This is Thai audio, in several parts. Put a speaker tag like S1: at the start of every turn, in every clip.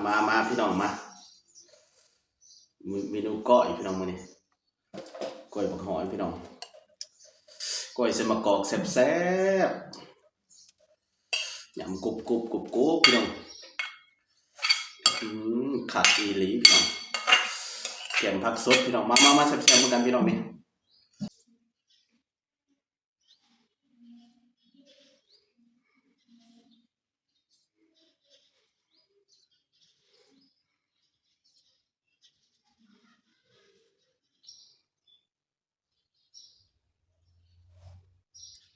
S1: มาพี่น้องมาเมนูก้อยพี่น้องมาเนี่ยก้อยผักหอยพี่น้องก้อยใส่มะกอกแซ่บๆยำกรุบพี่น้องขัดอีหลีพี่น้องแกงผักสดพี่น้องมาแซ่บๆเหมือนกันพี่น้องนี่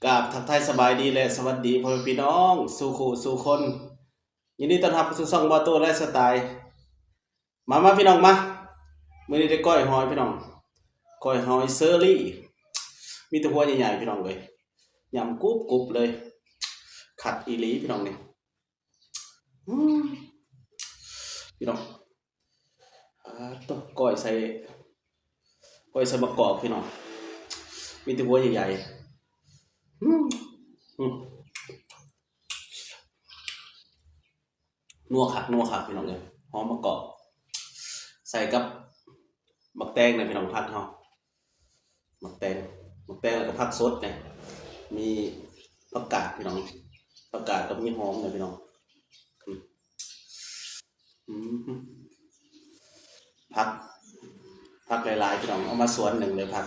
S1: กราบทักทายสบายดีและสวัสดีพ่อแม่พี่น้องสู่คู่สู่คนยินดีต้อนรับสู่ช่องบอโต้ไลฟ์สไตล์มาพี่น้องมามื้อนี้ได้ก้อยหอยพี่น้องก้อยหอยเซอรี่มีแต่หัวใหญ่ๆพี่น้องเลยยำกรุบเลยขัดอีหลีพี่น้องเนี่ยพี่น้องต้องก้อยใส่มะกอกพี่น้องมีแต่หัวใหญ่ๆนัวคักพี่น้องเลยหอมมะกอกใส่กับบักแตงนะพี่น้องพักเฮาบักแตงแล้วก็ผักสดเนี่ยมีผักกาดพี่น้องผักกาดกับมีหอมเลยพี่น้องผักหลายๆพี่น้องเอามาสวนหนึ่งเลยผัก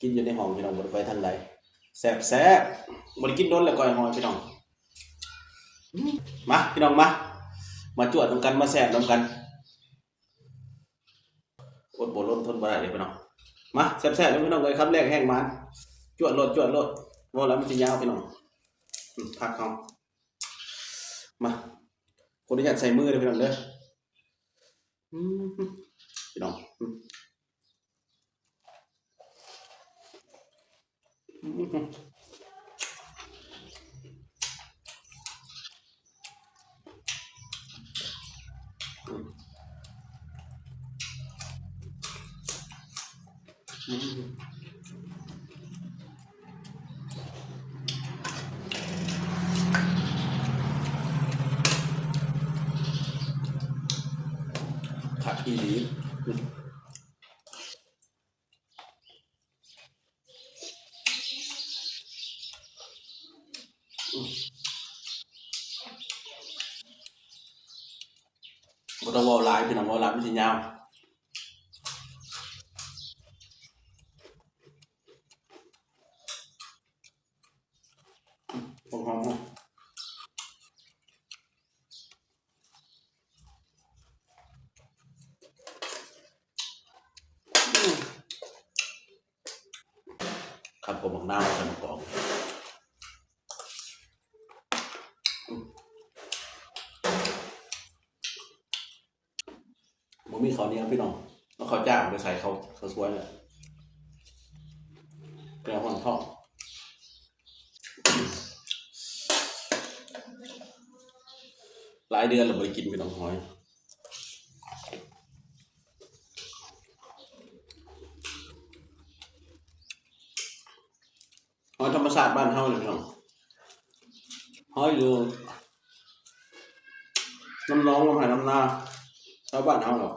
S1: กินอยู่ในห้องพี่น้องบ่ได้ไปทางใดแซ่บบ่ได้กินโดนแล้วก้อยหอยพี่น้องมาพี่น้องมาจวดนำกันมาแซ่บนำกันอดบ่ล้นทนบ่ได้เลยพี่น้องมาแซ่บๆเลยพี่น้องเลยคำแรกแห้งมันจวดโลดว่าแล้วมันสิยาวพี่น้องพักเฮามาคนที่อยากใส่มือเลยพี่น้องเด้อพี่น้องขัดอีหลีบ่ต้องเว้าหลายพี่น้องเว้าหลายมันสิยาวหอมขัดกับบักนาวใส่มะกอกบ่มีข้าวเหนียวพี่น้องเอาข้าวจ้างไปใส่เขาสวยเลยแกงห่อนทอดหลายเดือนแล้วบ่ได้กินพี่น้องหอยธรรมชาติบ้านเฮาเลยพี่น้องหอยอยู่น้ำร้องน้ำไหน้ำนาชาวบ้านเฮาหรอก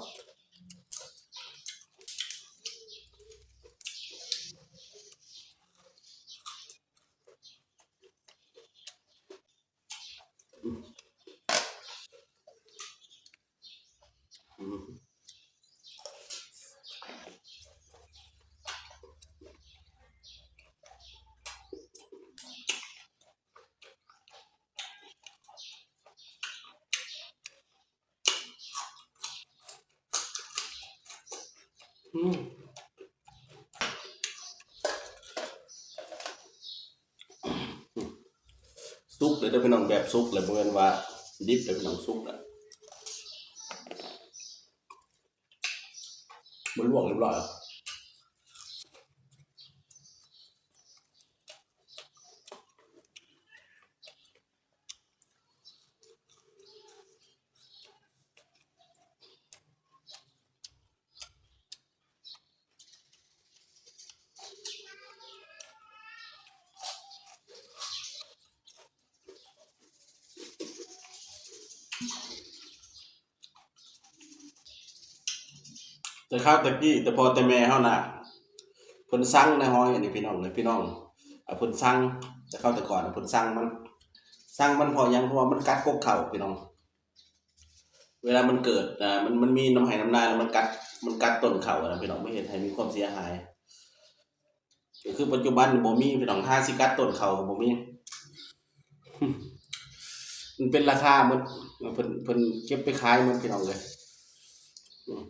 S1: ซุกเลยเด้อพี่น้องแบบซุกเลยบ่แม่นว่าดิบเลยพี่น้องซุกแล้วบ่ลวกเรียบร้อย แต่ข้าวตะกี้แต่พอแต่แม่เฮาน่ะเพิ่นสั่งในห้อยอันนี้พี่น้องเลยพี่น้องเพิ่นสั่งแต่ข้าวแต่ก่อนเพิ่นสั่งมันพอหยังเพราะว่ามันกัดกกเข่าพี่น้องเวลามันเกิดมันมีน้ำไหน้ำนาแล้วมันกัดต้นเข่าอะนะพี่น้องไม่เห็นให้มีความเสียหายก็คือปัจจุบันนี่บ่มีพี่น้องห้าสิกัดต้นเข่าก็บ่มีมันเป็นราคามันเพิ่นเก็บไปขายมันพี่น้องเลยอืม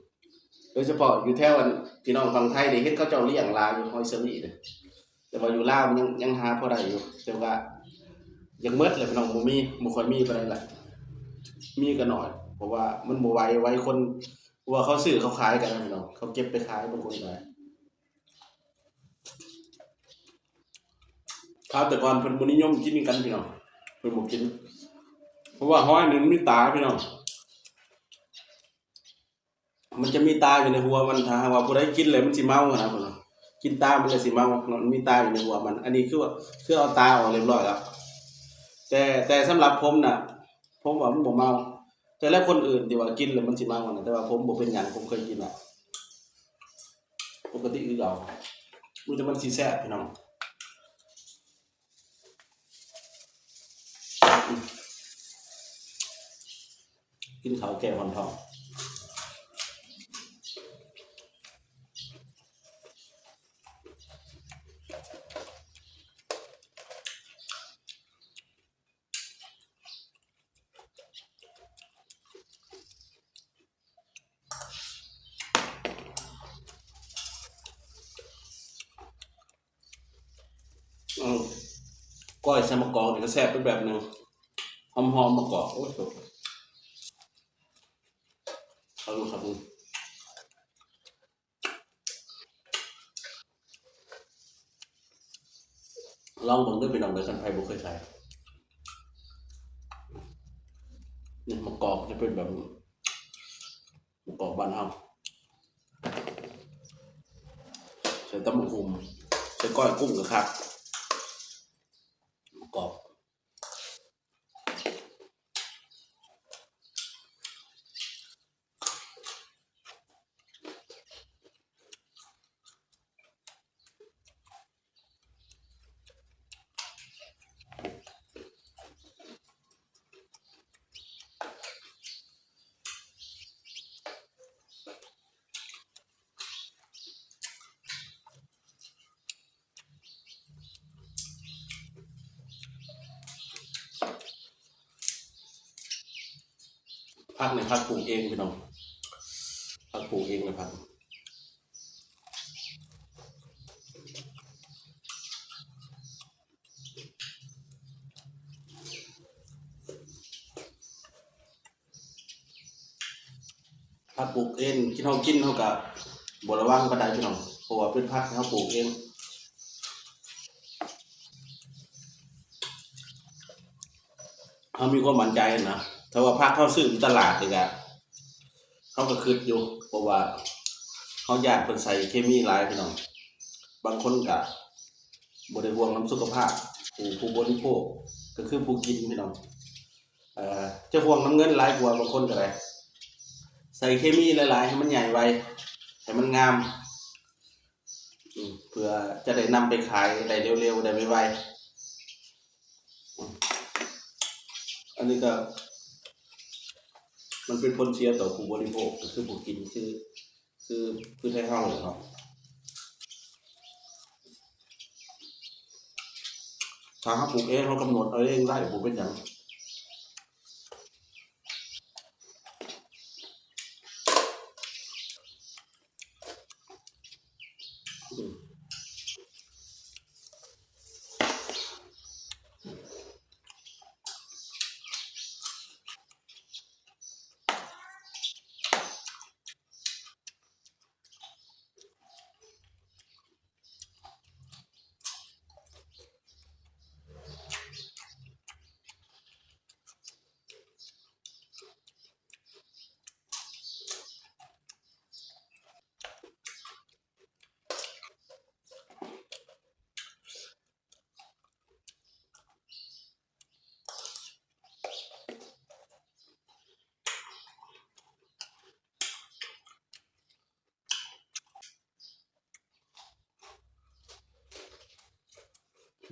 S1: โดยเฉพาะอยู่แถวอันพี่น้องฝั่งไทยนี่เฮ็ดเขาเจ้าเลี้ยงหลายอยู่หอยเชอรี่เด้อแต่ว่าอยู่ลาวมันยังหาพอได้อยู่แต่ว่ายังหมดเลยพี่น้องบ่ค่อยมีปานใดล่ะมีก็น้อยเพราะว่ามันบ่ไหวคนเพราะว่าเขาซื้อเขาขายกันนะพี่น้องเขาเก็บไปขายบางคนก็ข้าวแต่ก่อนเพิ่นบ่นิยมกินกันพี่น้องเพิ่นบ่กินเพราะว่าหอยนี่มันมีตาพี่น้องมันจะมีตาอยู่ในหัวมันถ้าหากว่าผู้ใดกินเลยมันสิเมาอะนะพุ่นน่ะกินตามันเลยสิเมามันมีตาอยู่ในหัวมันอันนี้คือเอาตาออกเรียบร้อยแล้วแต่สำหรับผมน่ะผมว่ามันบ่เมาแต่แล้วคนอื่นที่ว่ากินแล้วมันสิเมาอะนะแต่ว่าผมบ่เป็นหยังผมเคยกินอะปกติคือเก่ามันจะมันสิแซ่บพี่น้องกินข้าวแก่หอนทองอือก้อยใส่มะกอกนี่ก็แซ่บไปแบบหนึงหอมๆมะกอกโอ้ยโถเอาดูครับดูลองเบิ่งเด้อพี่น้องเด้อคันไผบ่เคยใส่นี่มะกอกจะเป็นแบบนี้มะกอกบ้านเฮาใส่ตำบักหุ่งใส่ก้อยกุ้งก็คักมะกอกผักนี่ผักปลูกเองพี่น้องผักปลูกเองเลยผักปลูกเองกินเฮาก็บ่ระวังปานใดพี่น้องเพราะว่าเป็นผักที่เฮาปลูกเองเฮามีความมั่นใจนะถ้าว่าผักเฮาซื้ออยู่ตลาดนี่ก็เฮาก็คิดอยู่เพราะว่าเฮาย้านเพิ่นใส่เคมีหลายพี่น้องบางคนก็บ่ได้ห่วงนำสุขภาพผู้บริโภคก็คือผู้กินพี่น้องจะห่วงน้ำเงินหลายกว่าบางคนก็ได้ใส่เคมีหลายๆให้มันใหญ่ไวให้มันงามเพื่อจะได้นำไปขายได้เร็วๆได้ไวๆอันนี้ก็มันเป็นผลเสียต่อผู้บริโภคก็คือผู้กินคือไทยเฮาเลยเนาะถ้าเฮาปลูกเองเฮากำหนดเอาเองได้บ่เป็นหยังอืม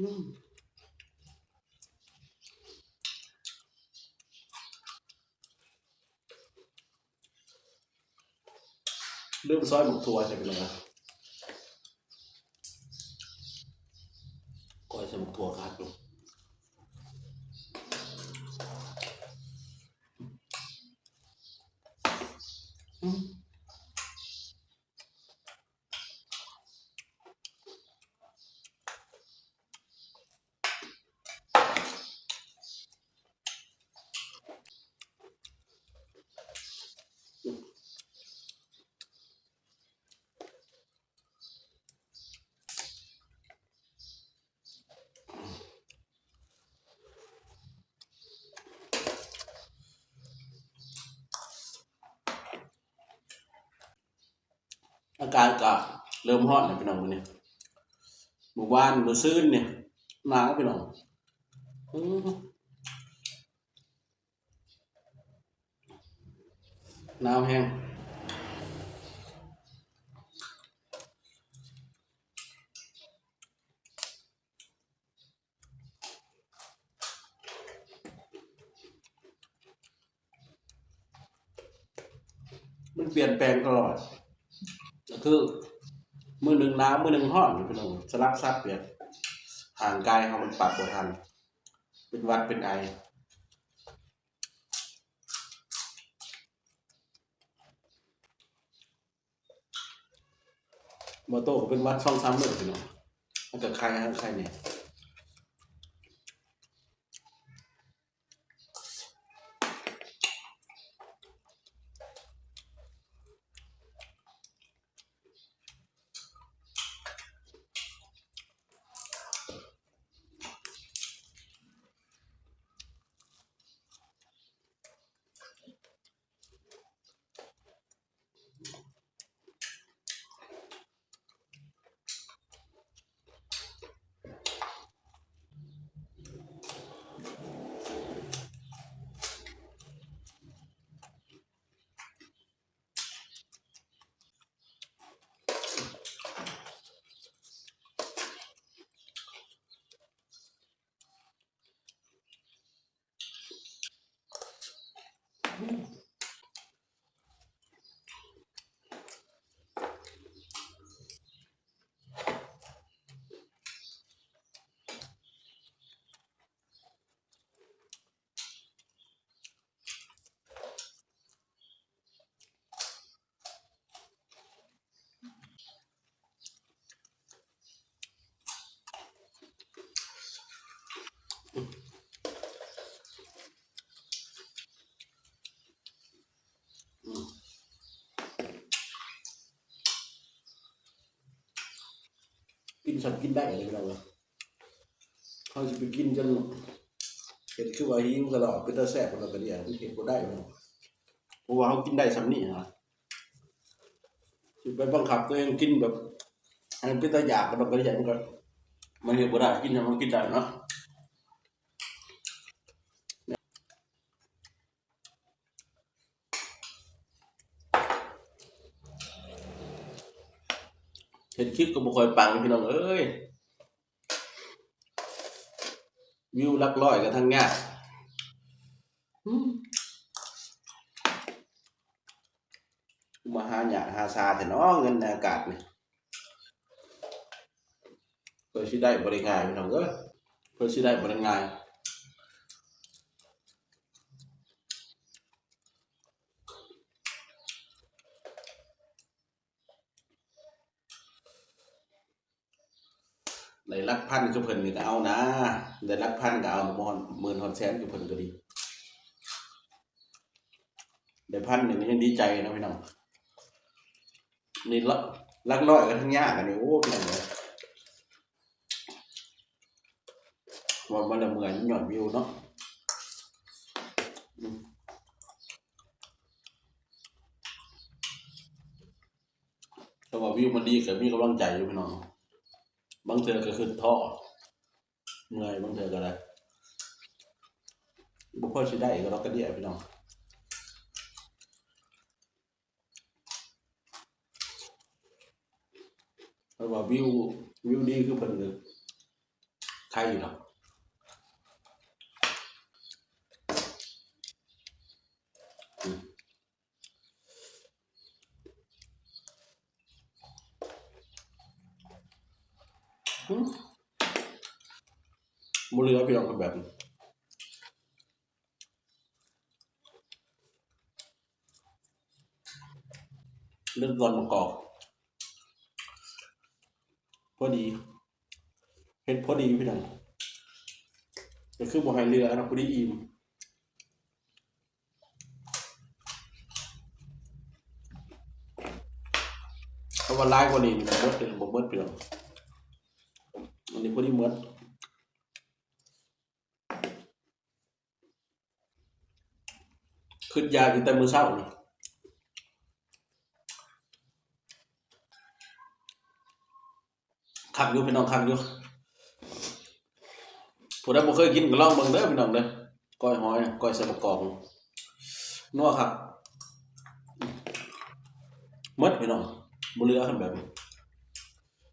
S1: เริ่มซอยหมกทัวใช่ไหมล่ะก้อยใส่หมกทัวครับลูกอากาศก็เริ่มร้อนแล้วพี่น้องวันนี้หมู่บ้านมื้อซื่นเนี่ยหนาวพี่น้องหนาวแห้งมันเปลี่ยนแปลงตลอดก็คือมื้อหนึ่งหนาวมื้อหนึ่งร้อนพี่น้องสลับซับเปลี่ยนห่างกายเขามันปรับบ่ทันเป็นหวัดเป็นไอบ่โตก็เป็นหวัด2-3มื้อพี่น้องมันก็ไข้ทั้งไข้เนี่ยกินสัตว์กินได้เลยพี่น้องเขาสิไปกินจนเห็นคือว่าหิวตลอดเป็นตาแซ่บแล้วก็เดียวมันเห็นบ่ได้พี่น้องเพราะว่าเขากินได้สำนี้ฮะสิไปบังคับตัวเองกินแบบให้มันเป็นตาอยากก็ต้องก็อย่างมันก็มันเห็นบ่ได้กินให้มันกินได้เนาะ เห็นคลิปก็บ่ค่อยปังพี่น้องเอ้ยวิวหลักร้อยก็ทั้งยากมาหาหยาหาซาแต่เนาะเงินในอากาศนี่เพื่อสิได้บ่ได้ง่ายพี่น้องเอ้ยเพื่อสิได้บ่ได้ง่ายได้หลักพันคือเพิ่นนี่ก็เอานะได้หลักพันก็เอาบ่ฮอดหมื่นฮอดแสนคือเพิ่นก็ดีได้พันหนึงก็ยังดีใจนะพี่น้องนี่หลักร้อยก็ทั้งยากอันนี้โอ้พี่น้องเอ้ยว่ามันละเมื่อยยอดวิวเนาะแต่ว่าวิวมันดีก็มีกำลังใจอยู่พี่น้องบางเทื่อก็ขึ้นท้อเมื่อยบางเทื่อก็ได้บ่พอสิได้ก็เราก็เดียวพี่น้องเพราะว่าวิวดีคือเพิ่นก็ ใครอยู่เนาะบ่เหลือพี่น้องคนแบบนี้เรื่องก่อนมากอกพอดีเฮ็ดพอดีพี่น้องก็คือบ่ให้เรือนะพอดีอิ่มถ้าว่าหลายกว่านี้นี่มันเบิดเป็นบ่เบิดพี่น้องอันนี้พอดีหมดขึ้นยาอยู่แต่มื้อเช้านี่คักอยู่พี่น้องคักอยู่ผู้ใดบ่เคยกินก็ลองเบิ่งเด้อพี่น้องเด้อก้อยหอยก้อยใส่มะกอกนัวคักหมดพี่น้องบ่เหลือคันแบบนี้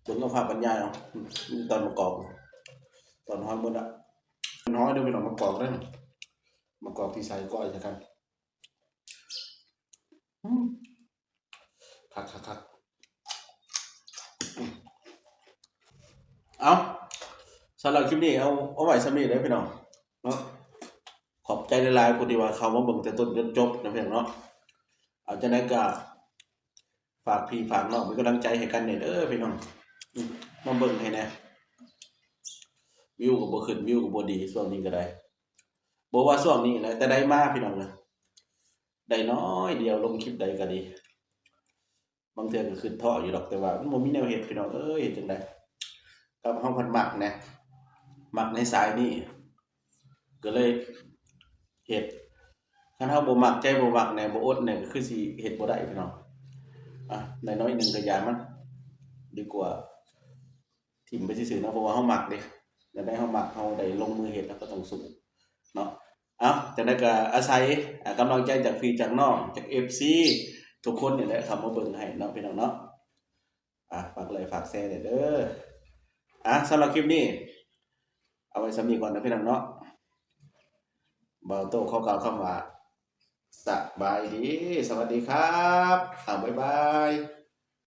S1: เบิ่งเอาภาพบรรยายเอามีตอนมะกอกตอนหอยหมดอะน้อยเด้อพี่น้องมะกอกเด้อมะกอกที่ใส่ก้อยใส่กันคักเอาสำหรับคลิปนี้เอาไว้สำนี้เด้อพี่น้องเนาะขอบใจหลายๆผู้ที่ว่าเข้ามาเบิ่งแต่ต้นจนจบนะพี่น้องเนาะเอาจังได๋ก็ฝากพี่ฝากน้องเป็นกำลังใจให้กันเด้อพี่น้องมาเบิ่งให้แหน่วิวก็บ่ขึ้นวิวก็บ่ดีช่วงนี้ก็ได้บ่ว่าช่วงนี้แหละแต่ได้มาพี่น้องนะได้น้อยเดียวลงคลิปใดก็ดีบางเทื่อก็ขึ้นท้ออยู่ดอกแต่ว่ามันบ่มีแนวเฮ็ดพี่น้องเอ้ยเฮ็ดจังได๋กับเฮาเพิ่นมักแหน่มักในสายนี้ก็เลยเฮ็ดคันเฮาบ่มักใจบ่มักแหน่บ่อดแหน่ก็คือสิเฮ็ดบ่ได้พี่น้องน้อยๆหนึงก็อย่ามันดีกว่าทิ่มไปซื่อๆเนาะเพราะว่าเฮามักเด้แล้วได้เฮามักเฮาได้ลงมือเฮ็ดแล้วก็ต้องสู้เนาะจังได๋ก็อาศัยกำลังใจจากพี่จากน้องจาก FC ทุกคนนี่แหละเข้ามาเบิ่งให้เนาะพี่น้องเนาะฝากไลค์ฝากแชร์เด้อสำหรับคลิปนี้เอาไว้ส่ำนี้ก่อนนะพี่น้องเนาะบ่าวโต้ขอกล่าวคำว่าสบายดีสวัสดีครับบ๊ายบาย